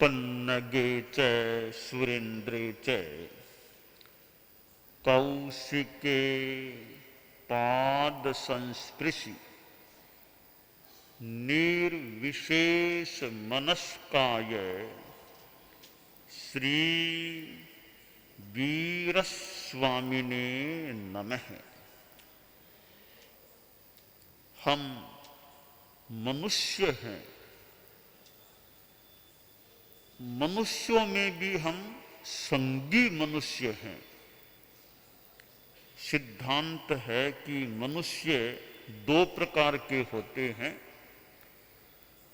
पन्नगे च सुरेन्द्रे च कौशिके पाद संस्पृशि निर्विशेष मनस्काय श्री वीरस्वामिने नमः। हम मनुष्य हैं, मनुष्यों में भी हम संगी मनुष्य हैं। सिद्धांत है कि मनुष्य दो प्रकार के होते हैं,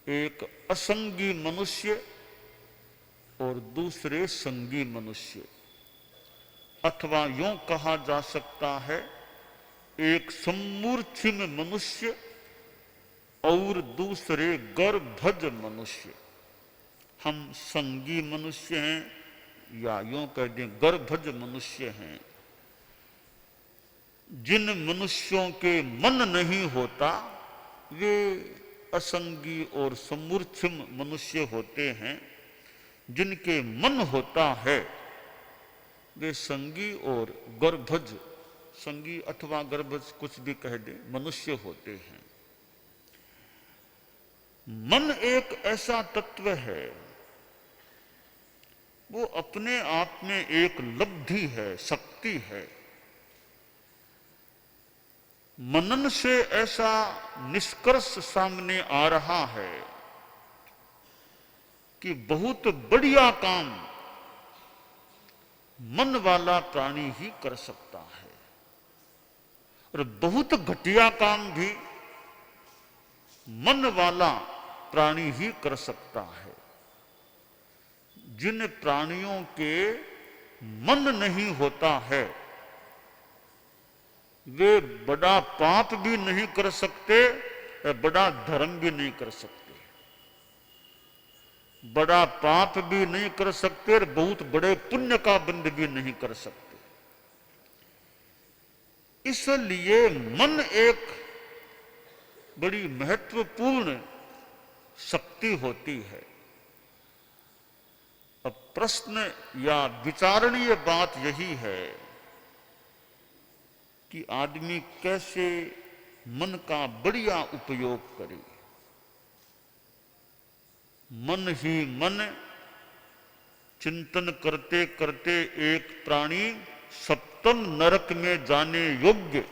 एक असंगी मनुष्य और दूसरे संगी मनुष्य, अथवा यूं कहा जा सकता है एक सम्मूर्छिम मनुष्य और दूसरे गर्भज मनुष्य। हम संगी मनुष्य हैं या यूं कह दें गर्भज मनुष्य हैं। जिन मनुष्यों के मन नहीं होता वे असंगी और सम्मूर्छिम मनुष्य होते हैं, जिनके मन होता है वे संगी और गर्भज, संगी अथवा गर्भज कुछ भी कह दे, मनुष्य होते हैं। मन एक ऐसा तत्व है, वो अपने आप में एक लब्धि है, शक्ति है। मनन से ऐसा निष्कर्ष सामने आ रहा है कि बहुत बढ़िया काम मन वाला प्राणी ही कर सकता है और बहुत घटिया काम भी मन वाला प्राणी ही कर सकता है। जिन प्राणियों के मन नहीं होता है वे बड़ा पाप भी नहीं कर सकते, बड़ा धर्म भी नहीं कर सकते, बड़ा पाप भी नहीं कर सकते और बहुत बड़े पुण्य का बंध भी नहीं कर सकते। इसलिए मन एक बड़ी महत्वपूर्ण शक्ति होती है। अब प्रश्न या विचारणीय बात यही है कि आदमी कैसे मन का बढ़िया उपयोग करे। मन ही मन चिंतन करते करते एक प्राणी सप्तम नरक में जाने योग्य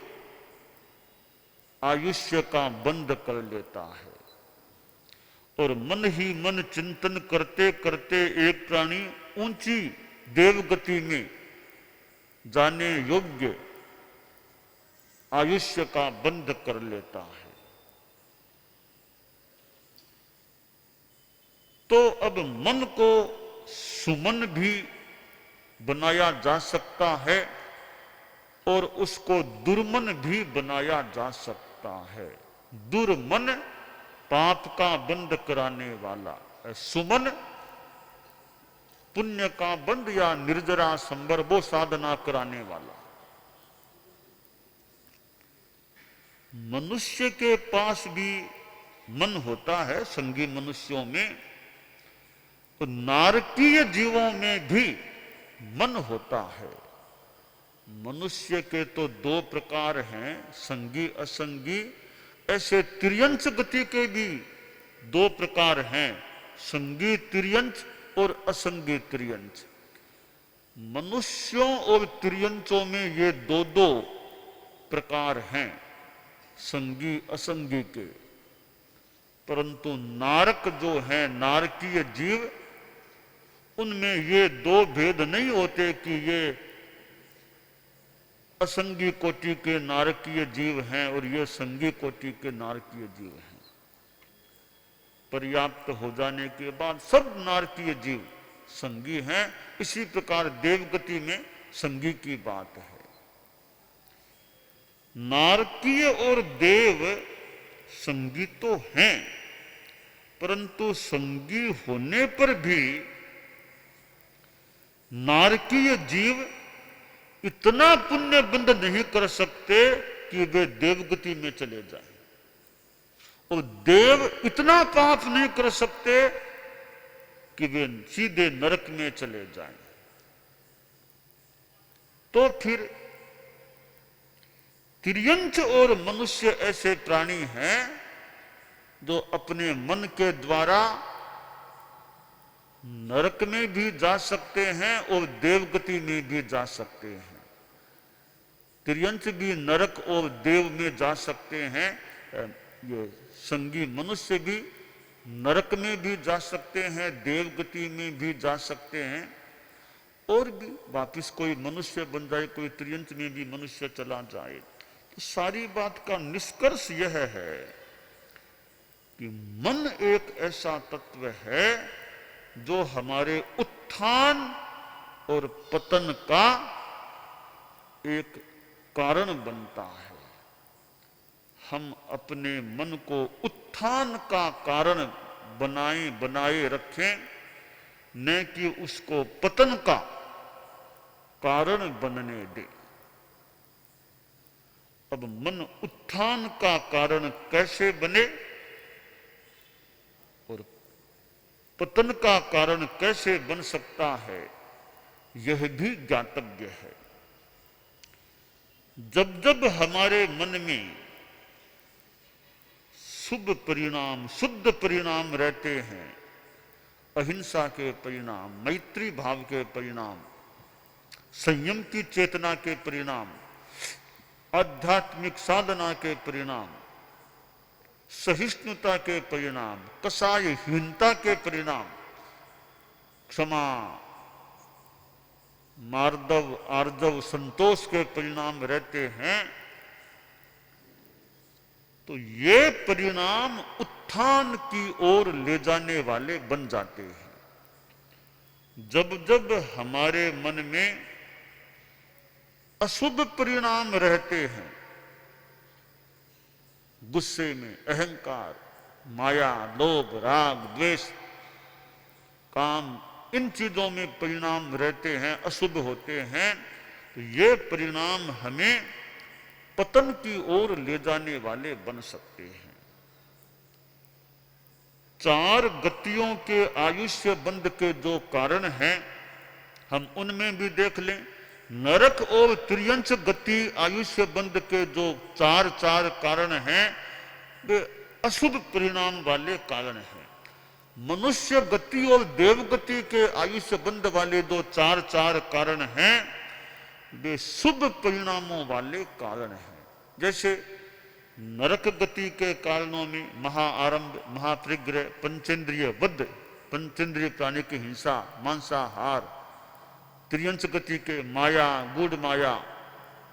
आयुष्य का बंध कर लेता है, और मन ही मन चिंतन करते करते एक प्राणी ऊंची देवगति में जाने योग्य आयुष्य का बंध कर लेता है। तो अब मन को सुमन भी बनाया जा सकता है और उसको दुर्मन भी बनाया जा सकता है। दुर्मन पाप का बंध कराने वाला, सुमन पुण्य का बंध या निर्जरा संवर्भो साधना कराने वाला। मनुष्य के पास भी मन होता है, संगी मनुष्यों में, तो नारकीय जीवों में भी मन होता है। मनुष्य के तो दो प्रकार हैं, संगी असंगी। ऐसे तिर्यंच गति के भी दो प्रकार हैं, संगी तिर्यंच और असंगी तिर्यंच। मनुष्यों और तिर्यंचों में ये दो दो प्रकार हैं, संगी असंगी के। परंतु नारक जो है, नारकीय जीव, उनमें ये दो भेद नहीं होते कि ये असंगी कोटि के नारकीय जीव हैं और ये संगी कोटि के नारकीय जीव हैं। पर्याप्त हो जाने के बाद सब नारकीय जीव संगी हैं। इसी प्रकार देवगति में संगी की बात है। नारकीय और देव संगी तो हैं, परंतु संगी होने पर भी नारकीय जीव इतना पुण्य बंध नहीं कर सकते कि वे देवगति में चले जाएं, और देव इतना पाप नहीं कर सकते कि वे सीधे नरक में चले जाएं। तो फिर तिर्यंच और मनुष्य ऐसे प्राणी हैं जो अपने मन के द्वारा नरक में भी जा सकते हैं और देवगति में भी जा सकते हैं। तिर्यंच भी नरक और देव में जा सकते हैं। ये संगी मनुष्य भी नरक में भी जा सकते हैं, देवगति में भी जा सकते हैं, और भी वापिस कोई मनुष्य बन जाए, कोई तिर्यंच में भी मनुष्य चला जाए। तो सारी बात का निष्कर्ष यह है कि मन एक ऐसा तत्व है जो हमारे उत्थान और पतन का एक कारण बनता है। हम अपने मन को उत्थान का कारण बनाए रखें, न कि उसको पतन का कारण बनने दें। अब मन उत्थान का कारण कैसे बने और पतन का कारण कैसे बन सकता है, यह भी ज्ञातव्य है। जब जब हमारे मन में शुभ परिणाम, शुद्ध परिणाम रहते हैं, अहिंसा के परिणाम, मैत्री भाव के परिणाम, संयम की चेतना के परिणाम, आध्यात्मिक साधना के परिणाम, सहिष्णुता के परिणाम, कसायहीनता के परिणाम, क्षमा, मार्दव, आर्जव, संतोष के परिणाम रहते हैं, तो ये परिणाम उत्थान की ओर ले जाने वाले बन जाते हैं। जब जब हमारे मन में अशुभ परिणाम रहते हैं, गुस्से में अहंकार, माया, लोभ, राग, द्वेष, काम, इन चीजों में परिणाम रहते हैं, अशुभ होते हैं, तो ये परिणाम हमें पतन की ओर ले जाने वाले बन सकते हैं। चार गतियों के आयुष्य बंध के जो कारण हैं, हम उनमें भी देख लें। नरक और तिर्यंच गति आयुष्य बंध के जो चार कारण हैं, वे अशुभ परिणाम वाले कारण हैं। मनुष्य गति और देवगति के आयुष्य बंध वाले जो चार कारण हैं, वे शुभ परिणामों वाले कारण हैं। जैसे नरक गति के कारणों में महाआरंभ, महापरिग्रह, पंचेंद्रिय वध, पंचेंद्रिय प्राणी की हिंसा, मांसाहार, तिर्यंच गति के माया, गूढ़ माया,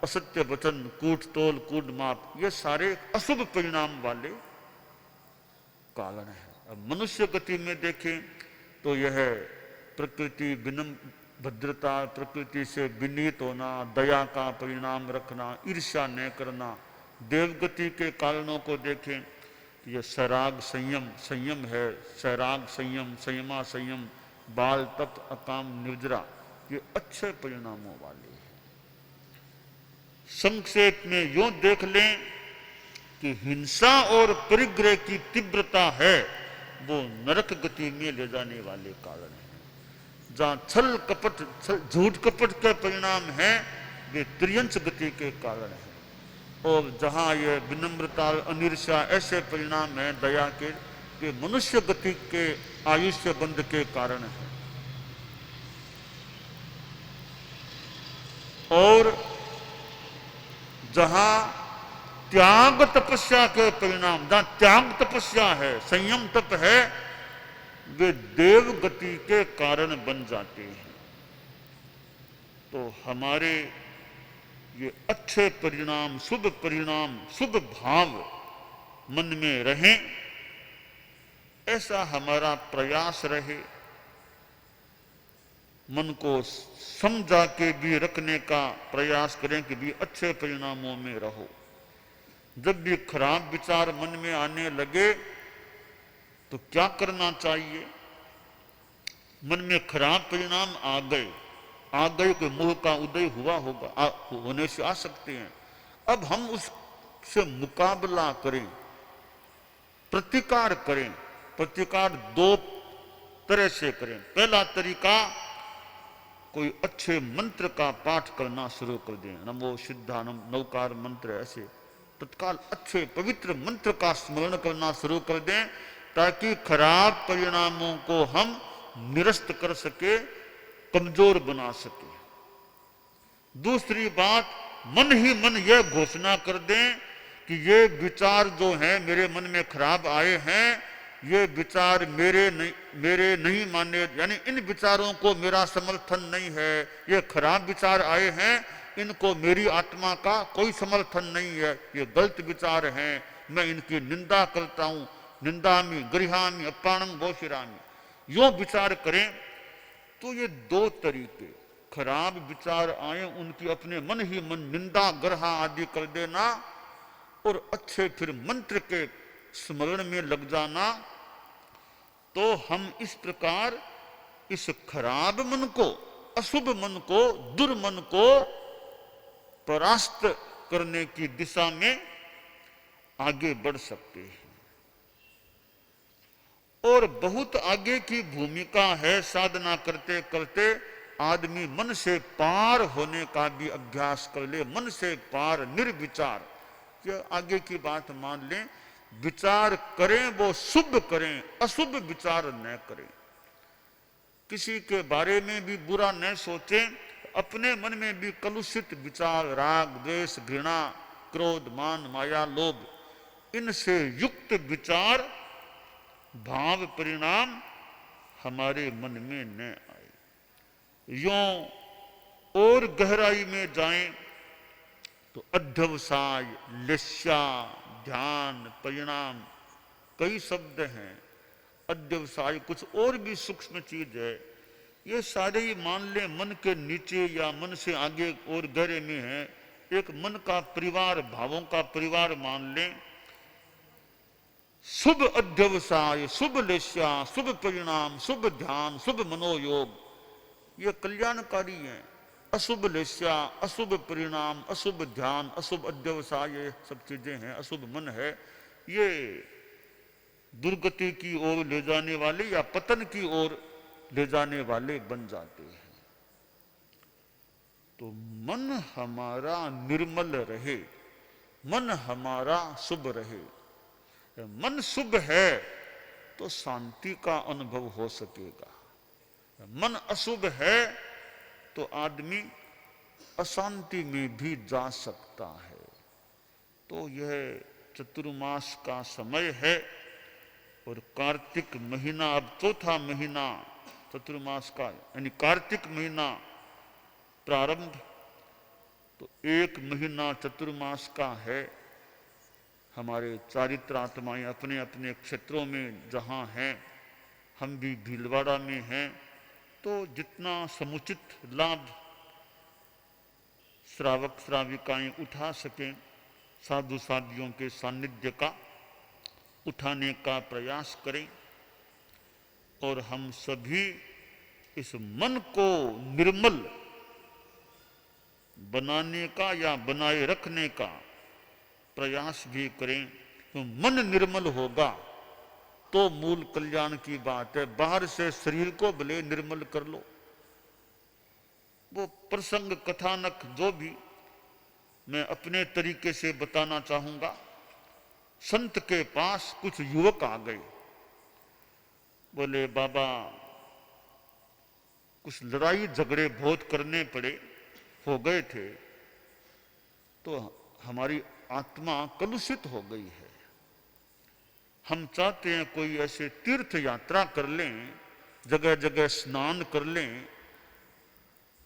असत्य वचन, कूट तोल, कूट माप, ये सारे अशुभ परिणाम वाले कारण हैं। अब मनुष्य गति में देखें तो यह प्रकृति विनम्र, भद्रता, प्रकृति से विनीत होना, दया का परिणाम रखना, ईर्ष्या न करना। देवगति के कारणों को देखें, यह सैराग संयम, संयम है, सैराग संयम, संयमा संयम, बाल तप, अकाम निर्जरा, ये अच्छे परिणामों वाले हैं। संक्षेप में यूं देख लें कि हिंसा और परिग्रह की तीव्रता है, वो नरक गति में ले जाने वाले कारण है। जहां छल कपट, झूठ कपट के परिणाम हैं, वे तिर्यंच गति के कारण हैं। और जहां ये विनम्रता, अनिर्ष्या, ऐसे परिणाम हैं दया के, वे मनुष्य गति के आयुष्य बंध के कारण हैं। और जहां त्याग तपस्या के परिणाम, जहां त्याग तपस्या है, संयम तप है, वे देव गति के कारण बन जाते हैं। तो हमारे ये अच्छे परिणाम, शुभ भाव मन में रहें, ऐसा हमारा प्रयास रहे। मन को समझा के भी रखने का प्रयास करें कि भी अच्छे परिणामों में रहो। जब भी खराब विचार मन में आने लगे तो क्या करना चाहिए? मन में खराब परिणाम आ गए कि मोह का उदय हुआ होगा, होने से आ सकते हैं। अब हम उससे मुकाबला करें, प्रतिकार करें। प्रतिकार दो तरह से करें। पहला तरीका, कोई अच्छे मंत्र का पाठ करना शुरू कर दें। नमो सिद्धानम, नवकार मंत्र, ऐसे तत्काल अच्छे पवित्र मंत्र का स्मरण करना शुरू कर दें, ताकि खराब परिणामों को हम निरस्त कर सके, कमजोर बना सके। दूसरी बात, मन ही मन यह घोषणा कर दें कि ये विचार जो हैं मेरे मन में खराब आए हैं, ये विचार मेरे नहीं माने, यानी इन विचारों को मेरा समर्थन नहीं है, ये खराब विचार आए हैं, इनको मेरी आत्मा का कोई समर्थन नहीं है, ये गलत विचार हैं, मैं इनकी निंदा करता हूं। निंदामि गृहामि अपाणं घोषयामि, यो विचार करें। तो ये दो तरीके, खराब विचार आए उनकी अपने मन ही मन निंदा ग्रहा आदि कर देना, और अच्छे फिर मंत्र के स्मरण में लग जाना। तो हम इस प्रकार इस खराब मन को, अशुभ मन को, दुर्मन को परास्त करने की दिशा में आगे बढ़ सकते हैं। और बहुत आगे की भूमिका है। साधना करते करते आदमी मन से पार होने का भी अभ्यास कर ले। मन से पार, निर्विचार, ये आगे की बात मान लें। विचार करें वो शुभ करें, अशुभ विचार न करें। किसी के बारे में भी बुरा न सोचें, अपने मन में भी कलुषित विचार, राग द्वेष घृणा क्रोध मान माया लोभ, इनसे युक्त विचार भाव परिणाम हमारे मन में न आए। यों और गहराई में जाएं तो अध्यवसाय, लेस्या, ध्यान, परिणाम, कई शब्द हैं। अध्यवसाय कुछ और भी सूक्ष्म चीज है। ये सारे ही मान लें मन के नीचे या मन से आगे और गहरे में है। एक मन का परिवार, भावों का परिवार मान लें। शुभ अध्यवसाय, शुभ लेस्या, शुभ परिणाम, शुभ ध्यान, शुभ मनोयोग, ये कल्याणकारी है। अशुभ लेस्या, अशुभ परिणाम, अशुभ ध्यान, अशुभ अध्यवसाय, ये सब चीजें हैं, अशुभ मन है, ये दुर्गति की ओर ले जाने वाले या पतन की ओर ले जाने वाले बन जाते हैं। तो मन हमारा निर्मल रहे, मन हमारा शुभ रहे। मन शुभ है तो शांति का अनुभव हो सकेगा। मन अशुभ है तो आदमी अशांति में भी जा सकता है। तो यह चतुर्मास का समय है और कार्तिक महीना, अब चौथा महीना चतुर्मास का, यानी कार्तिक महीना प्रारंभ। तो एक महीना चतुर्मास का है। हमारे चारित्र आत्माएं अपने अपने क्षेत्रों में जहां हैं, हम भी भीलवाड़ा में हैं, तो जितना समुचित लाभ श्रावक श्राविकाएं उठा सकें, साधु साधियों के सानिध्य का उठाने का प्रयास करें। और हम सभी इस मन को निर्मल बनाने का या बनाए रखने का प्रयास भी करें। तो मन निर्मल होगा तो मूल कल्याण की बात है। बाहर से शरीर को भले निर्मल कर लो, वो प्रसंग कथानक जो भी मैं अपने तरीके से बताना चाहूंगा। संत के पास कुछ युवक आ गए, बोले बाबा कुछ लड़ाई झगड़े बहुत करने पड़े, हो गए थे, तो हमारी आत्मा कलुषित हो गई है। हम चाहते हैं कोई ऐसे तीर्थ यात्रा कर लें, जगह जगह स्नान कर लें,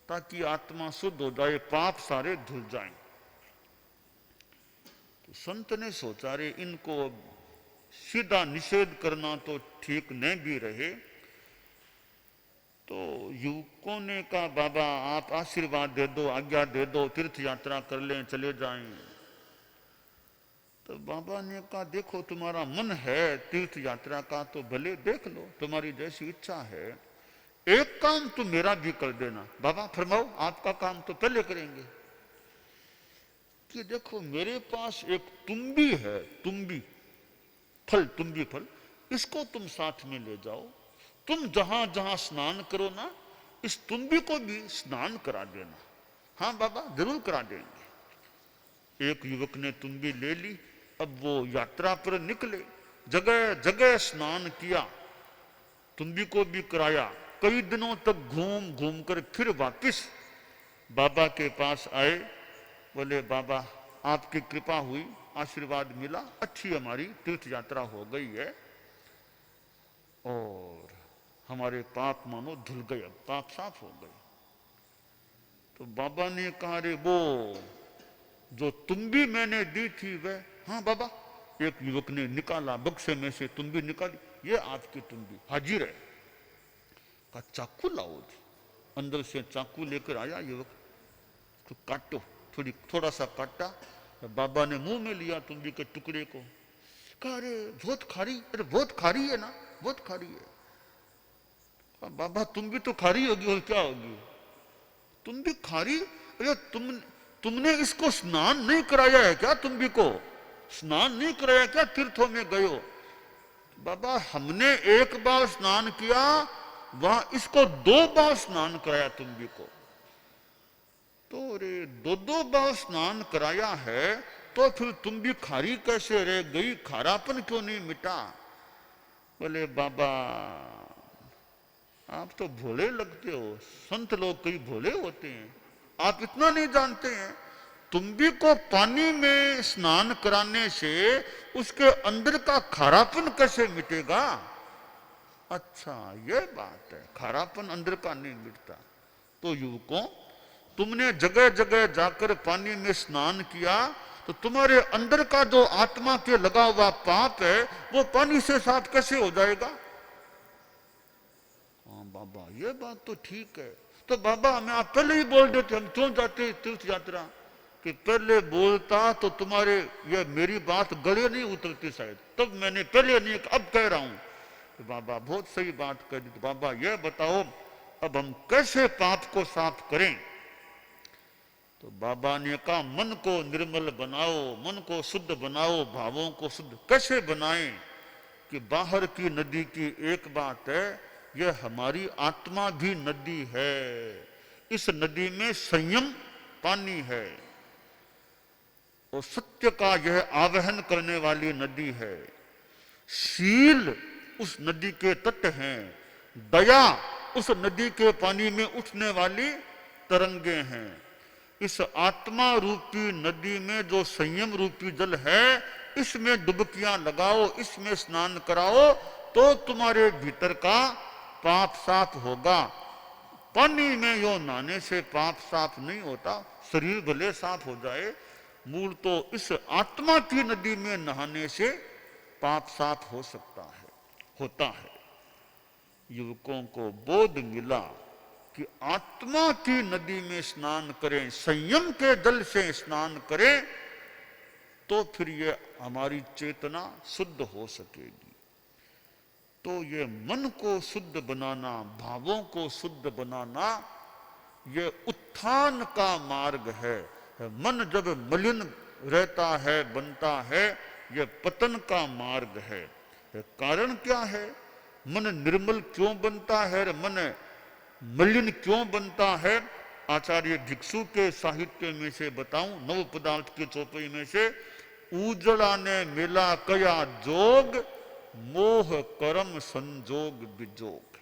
ताकि आत्मा शुद्ध हो जाए, पाप सारे धुल जाएं। तो संत ने सोचा रे इनको सीधा निषेध करना तो ठीक नहीं भी रहे। तो युवकों ने कहा बाबा आप आशीर्वाद दे दो, आज्ञा दे दो, तीर्थ यात्रा कर लें, चले जाएं। तो बाबा ने कहा देखो तुम्हारा मन है तीर्थ यात्रा का तो भले देख लो, तुम्हारी जैसी इच्छा है। एक काम तुम मेरा भी कर देना। बाबा फरमाओ, आपका काम तो पहले करेंगे। कि देखो मेरे पास एक तुम्बी है, तुम्बी फल, इसको तुम साथ में ले जाओ, तुम जहां जहां स्नान करो ना, इस तुम्बी को भी स्नान करा देना। हाँ बाबा, जरूर करा देंगे। एक युवक ने तुम्बी ले ली। अब वो यात्रा पर निकले, जगह जगह स्नान किया, तुम्बी को भी कराया। कई दिनों तक घूम घूम कर फिर वापिस बाबा के पास आए। बोले बाबा, आपकी कृपा हुई, आशीर्वाद मिला, अच्छी हमारी तीर्थ यात्रा हो गई है और हमारे पाप मानो धुल गए, अब पाप साफ हो गए। तो बाबा ने कहा, रे वो जो तुम्बी मैंने दी थी वह? हाँ बाबा। एक युवक ने निकाला, बक्से में से तुम्बी निकाली, ये आपकी तुम्बी हाजिर है। कहा चाकू लाओ जी। अंदर से चाकू लेकर आया युवक, तो काटो, थोड़ा सा काटा। बाबा ने मुंह में लिया तुम्बी के टुकड़े को। कहा अरे बहुत खारी, अरे बहुत खारी है ना, बहुत खारी है। कहा बाबा तुम्बी तो खारी होगी और क्या होगी? तुम्बी खारी? अरे तुमने इसको स्नान नहीं कराया है क्या? तुम्बी को स्नान नहीं कराया क्या? तीर्थों में गए हो? बाबा हमने एक बार स्नान किया, वहां इसको 2 बार स्नान कराया तुम्बी को। तो रे 2 बार स्नान कराया है तो फिर तुम्बी खारी कैसे रह गई? खारापन क्यों नहीं मिटा? बोले बाबा आप तो भोले लगते हो, संत लोग कई भोले होते हैं, आप इतना नहीं जानते हैं। तुम्बी को पानी में स्नान कराने से उसके अंदर का खारापन कैसे मिटेगा? अच्छा ये बात है, खारापन अंदर का नहीं मिटता। तो युवकों, तुमने जगह जगह जाकर पानी में स्नान किया तो तुम्हारे अंदर का जो आत्मा के लगा हुआ पाप है वो पानी से साफ कैसे हो जाएगा? हाँ बाबा ये बात तो ठीक है। तो बाबा हमें आप पहले ही बोल देते, हम क्यों जाते तीर्थ यात्रा? कि पहले बोलता तो तुम्हारे ये मेरी बात गले नहीं उतरती शायद, तब मैंने पहले नहीं, अब कह रहा हूं। तो बाबा बहुत सही बात कह दी। तो बाबा ये बताओ अब हम कैसे पाप को साफ करें? तो बाबा ने कहा मन को निर्मल बनाओ, मन को शुद्ध बनाओ, भावों को शुद्ध कैसे बनाएं? कि बाहर की नदी की एक बात है, यह हमारी आत्मा भी नदी है। इस नदी में संयम पानी है और सत्य का यह आवाहन करने वाली नदी है। शील उस नदी के तट हैं, दया उस नदी के पानी में उठने वाली तरंगे हैं। इस आत्मा रूपी नदी में जो संयम रूपी जल है, इसमें डुबकियां लगाओ, इसमें स्नान कराओ तो तुम्हारे भीतर का पाप साफ होगा। पानी में यो नहाने से पाप साफ नहीं होता, शरीर भले साफ हो जाए, मूल तो इस आत्मा की नदी में नहाने से पाप साफ हो सकता है, होता है। युवकों को बोध मिला कि आत्मा की नदी में स्नान करें, संयम के जल से स्नान करें तो फिर ये हमारी चेतना शुद्ध हो सकेगी। तो ये मन को शुद्ध बनाना, भावों को शुद्ध बनाना, ये उत्थान का मार्ग है। मन जब मलिन रहता है, बनता है, ये पतन का मार्ग है। कारण क्या है? मन निर्मल क्यों बनता है, मन मलिन क्यों बनता है? आचार्य भिक्षु के साहित्य में से बताऊं, नव पदार्थ के चौपाई में से, उजड़ा ने मिला कया जोग, मोह कर्म संजोग विजोग।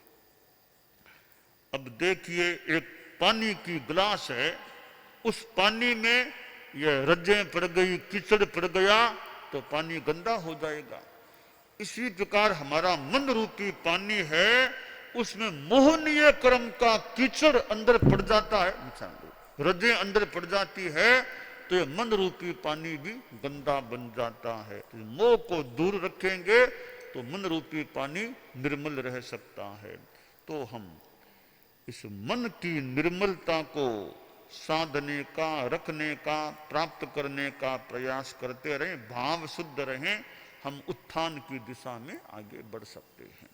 अब देखिए एक पानी की गिलास है, उस पानी में ये रज्जें पड़ गई, कीचड़ पड़ गया तो पानी गंदा हो जाएगा। इसी प्रकार हमारा मन रूपी पानी है, उसमें मोहनीय कर्म का कीचड़ अंदर पड़ जाता है, रज्जें अंदर पड़ जाती है तो ये मन रूपी पानी भी गंदा बन जाता है। तो मोह को दूर रखेंगे तो मन रूपी पानी निर्मल रह सकता है। तो हम इस मन की निर्मलता को साधने का, रखने का, प्राप्त करने का प्रयास करते रहें, भाव शुद्ध रहें, हम उत्थान की दिशा में आगे बढ़ सकते हैं।